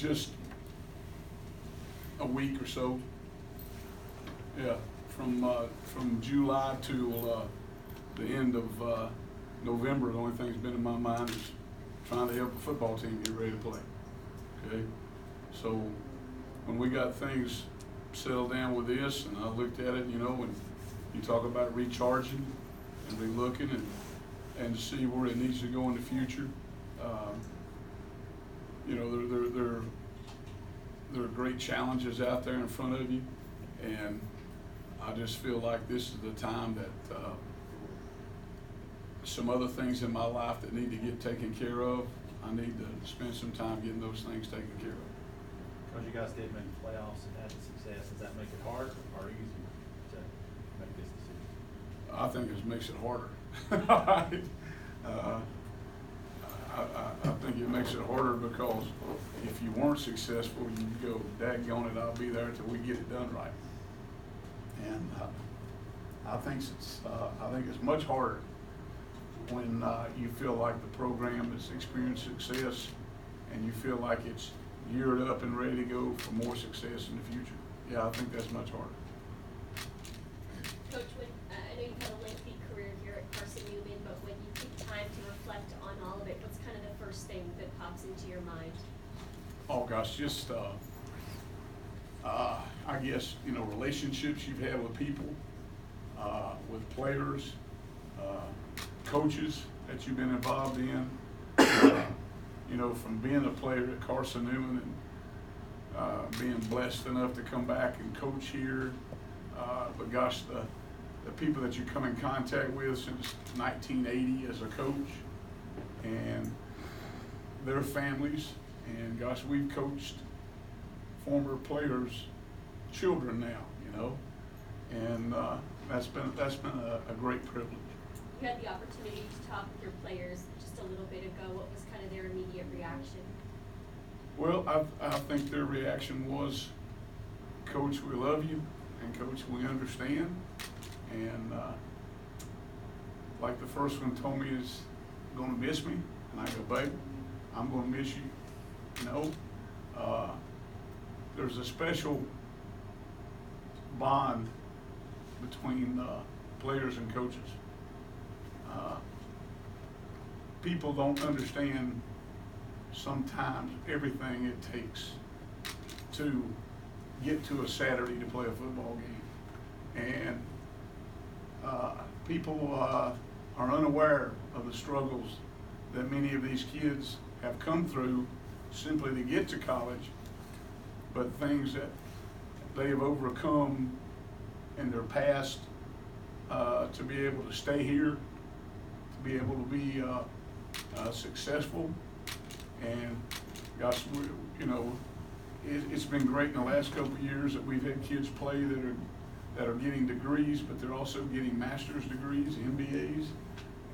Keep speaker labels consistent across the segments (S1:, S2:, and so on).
S1: just a week or so. Yeah, from July to the end of November, the only thing that's been in my mind is trying to help the football team get ready to play. Okay, so when we got things settled down with this, and I looked at it, and you talk about recharging and relooking and to see where it needs to go in the future. There are great challenges out there in front of you, and I just feel like this is the time that some other things in my life that need to get taken care of, I need to spend some time getting those things taken care of.
S2: Because you guys did make the playoffs and had the success, does that make it hard or easy to make this decision?
S1: I think it makes it harder. I think it makes it harder because if you weren't successful, you go, daggone it, I'll be there till we get it done right. And I think it's much harder when you feel like the program has experienced success and you feel like it's geared up and ready to go for more success in the future. Yeah, I think that's much harder.
S3: Coach, I know you've had a lengthy career here at Carson-Newman, but when you take time to reflect on all of it, what's kind of the first thing that pops into your mind?
S1: Oh gosh, just I guess relationships you've had with people, with players, coaches that you've been involved in. From being a player at Carson-Newman and being blessed enough to come back and coach here. But gosh, the people that you come in contact with since 1980 as a coach and their families. And gosh, we've coached former players' children now, and that's been a great privilege.
S3: You had the opportunity to talk with your players just a little bit ago. What was kind of their immediate reaction?
S1: Well, I think their reaction was, Coach, we love you, and Coach, we understand. And like the first one told me is going to miss me, and I go, baby, I'm going to miss you. There's a special bond between players and coaches. People don't understand sometimes everything it takes to get to a Saturday to play a football game. And people are unaware of the struggles that many of these kids have come through simply to get to college, but things that they have overcome in their past to be able to stay here, to be able to be successful. And gosh, it's been great in the last couple of years that we've had kids play that are getting degrees, but they're also getting master's degrees, MBAs,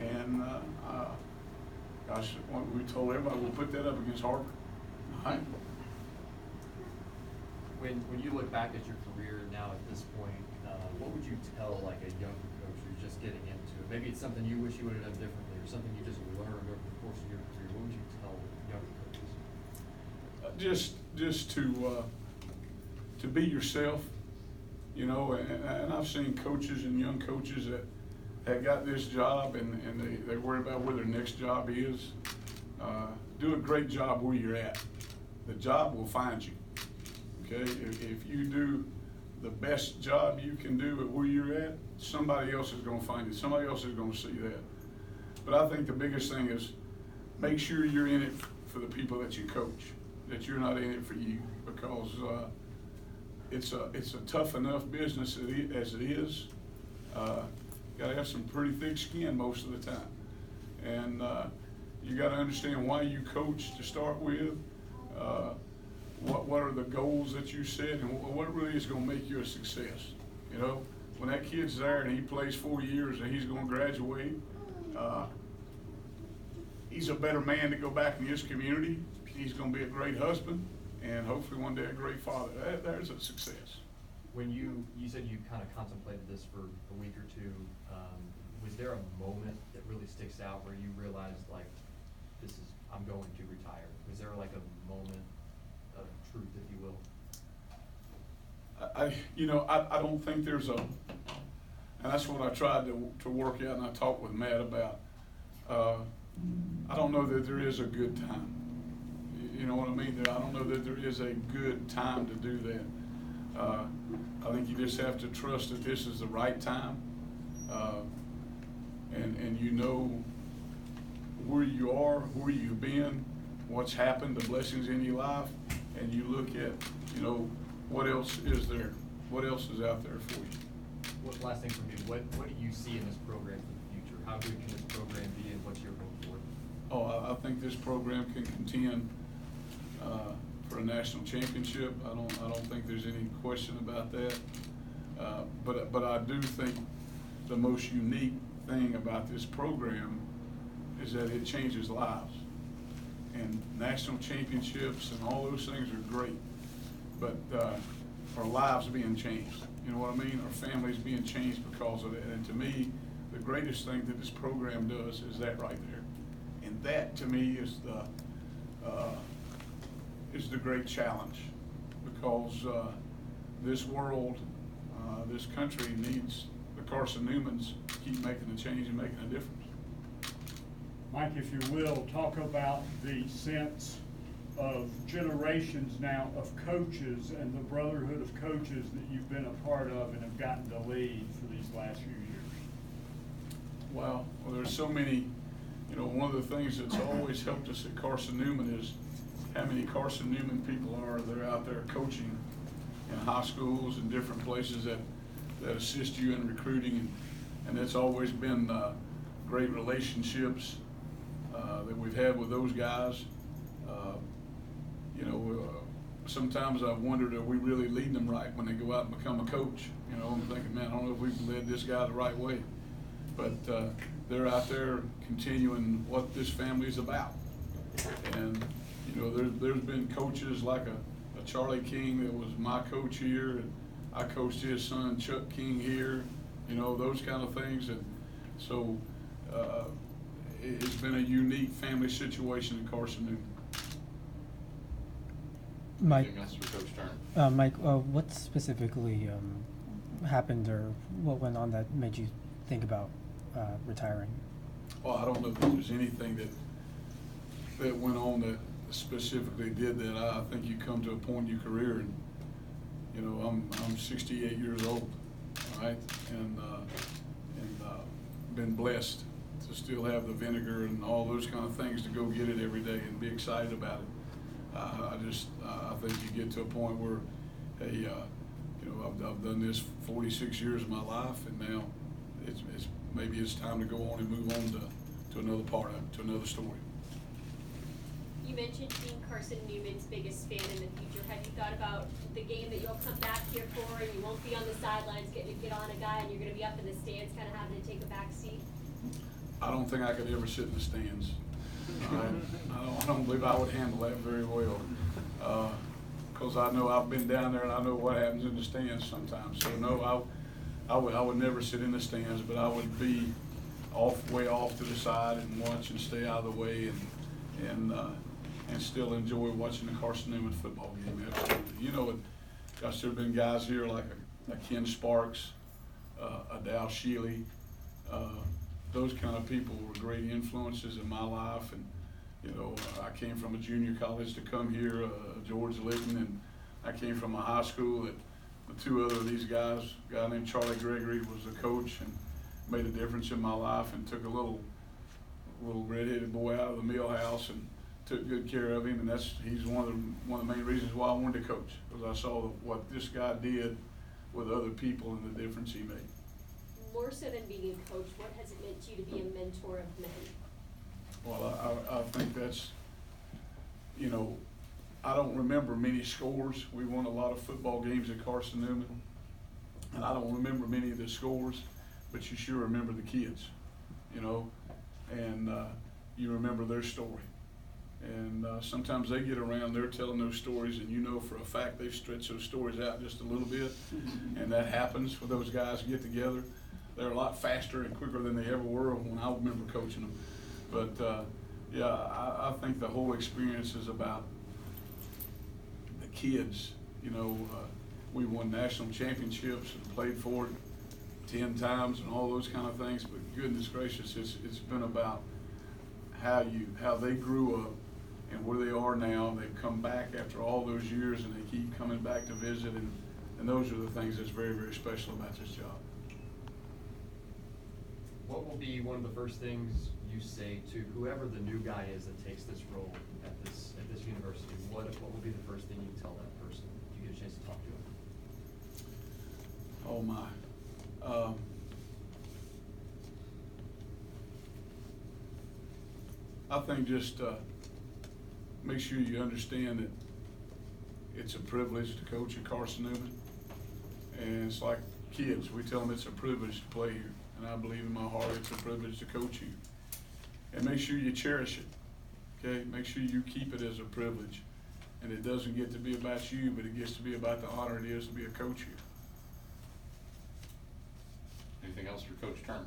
S1: and gosh, we told everybody we'll put that up against Harvard. All right.
S4: When you look back at your career now at this point, what would you tell like a younger coach who's just getting into it? Maybe it's something you wish you would have done differently, or something you just learned over the course of your career. What would you tell younger coaches?
S1: Just to be yourself, and I've seen coaches and young coaches that got this job and they worry about where their next job is. Do a great job where you're at. The job will find you. Okay, if you do the best job you can do at where you're at, somebody else is going to find it. Somebody else is going to see that. But I think the biggest thing is make sure you're in it for the people that you coach, that you're not in it for you, because it's a tough enough business as it is. Got to have some pretty thick skin most of the time, and you got to understand why you coach to start with. What are the goals that you set, and what really is going to make you a success? When that kid's there and he plays 4 years and he's going to graduate, he's a better man to go back in his community. He's going to be a great husband, and hopefully one day a great father. There's a success.
S4: When you said you kind of contemplated this for a week or two, was there a moment that really sticks out where you realized, like, I'm going to retire? Was there like a moment of
S1: I don't think there's and that's what I tried to work out, and I talked with Matt about. I don't know that there is a good time. You know what I mean? I don't know that there is a good time to do that. I think you just have to trust that this is the right time, and you know where you are, where you've been, what's happened, the blessings in your life, and you look at, you know, what else is there? What else is out there for you?
S4: Last thing from me, what do you see in this program for the future? How good can this program be, and what's your hope for it?
S1: Oh, I think this program can contend for a national championship. I don't think there's any question about that. But I do think the most unique thing about this program is that it changes lives. And national championships and all those things are great, but our lives being changed. You know what I mean? Our families being changed because of that. And to me, the greatest thing that this program does is that right there. And that, to me, is the great challenge, because this world, this country needs the Carson-Newmans to keep making a change and making a difference.
S5: Mike, if you will, talk about the sense of generations now of coaches and the brotherhood of coaches that you've been a part of and have gotten to lead for these last few years.
S1: Wow. Well, there's so many, you know, one of the things that's always helped us at Carson-Newman is how many Carson-Newman people are there out there coaching in high schools and different places that assist you in recruiting, and it's always been great relationships that we've had with those guys. You know, sometimes I've wondered, are we really leading them right when they go out and become a coach? You know, I'm thinking, man, I don't know if we've led this guy the right way. But they're out there continuing what this family is about. And, you know, there's been coaches like a Charlie King that was my coach here, and I coached his son Chuck King here, you know, those kind of things. And so it's been a unique family situation in Carson-Newman.
S6: Mike,
S7: Anything else for Coach Turner?
S6: Mike, what specifically happened, or what went on that made you think about retiring?
S1: Well, I don't know if there's anything that went on that specifically did that. I think you come to a point in your career, and you know, I'm 68 years old, all right, and been blessed to still have the vinegar and all those kind of things to go get it every day and be excited about it. I think you get to a point where, hey, you know, I've done this 46 years of my life, and now maybe it's time to go on and move on to another part of it, to another story.
S3: You mentioned being Carson-Newman's biggest fan in the future. Have you thought about the game that you'll come back here for, and you won't be on the sidelines getting to get on a guy, and you're going to be up in the stands kind of having to take a back seat?
S1: I don't think I could ever sit in the stands. I don't believe I would handle that very well, because I know I've been down there and I know what happens in the stands sometimes. So no, I would never sit in the stands, but I would be way off to the side and watch and stay out of the way, and still enjoy watching the Carson-Newman football game. Absolutely. You know, gosh, there have been guys here like a Ken Sparks, a Dow Shealy. Those kind of people were great influences in my life, and you know, I came from a junior college to come here, George Litton, and I came from a high school that the two other of these guys, a guy named Charlie Gregory was the coach and made a difference in my life, and took a little redheaded boy out of the mill house and took good care of him, and he's one of the main reasons why I wanted to coach, because I saw what this guy did with other people and the difference he made.
S3: More so than being a coach, what has it meant to you to be a mentor of men?
S1: Well, I think that's, you know, I don't remember many scores. We won a lot of football games at Carson-Newman, and I don't remember many of the scores, but you sure remember the kids, you know, and you remember their story. And sometimes they get around, they're telling those stories, and you know for a fact they've stretched those stories out just a little bit, and that happens when those guys get together. They're a lot faster and quicker than they ever were when I remember coaching them. But yeah, I think the whole experience is about the kids, you know, we won national championships and played for it 10 times and all those kind of things, but goodness gracious, it's been about how they grew up and where they are now. They've come back after all those years and they keep coming back to visit, and those are the things that's very, very special about this job.
S4: What will be one of the first things you say to whoever the new guy is that takes this role at this university? What will be the first thing you tell that person if you get a chance to talk to him?
S1: Oh my. I think just make sure you understand that it's a privilege to coach at Carson-Newman. And it's like kids, we tell them it's a privilege to play here. And I believe in my heart it's a privilege to coach here. And make sure you cherish it, okay? Make sure you keep it as a privilege. And it doesn't get to be about you, but it gets to be about the honor it is to be a coach here.
S7: Anything else for Coach Turner?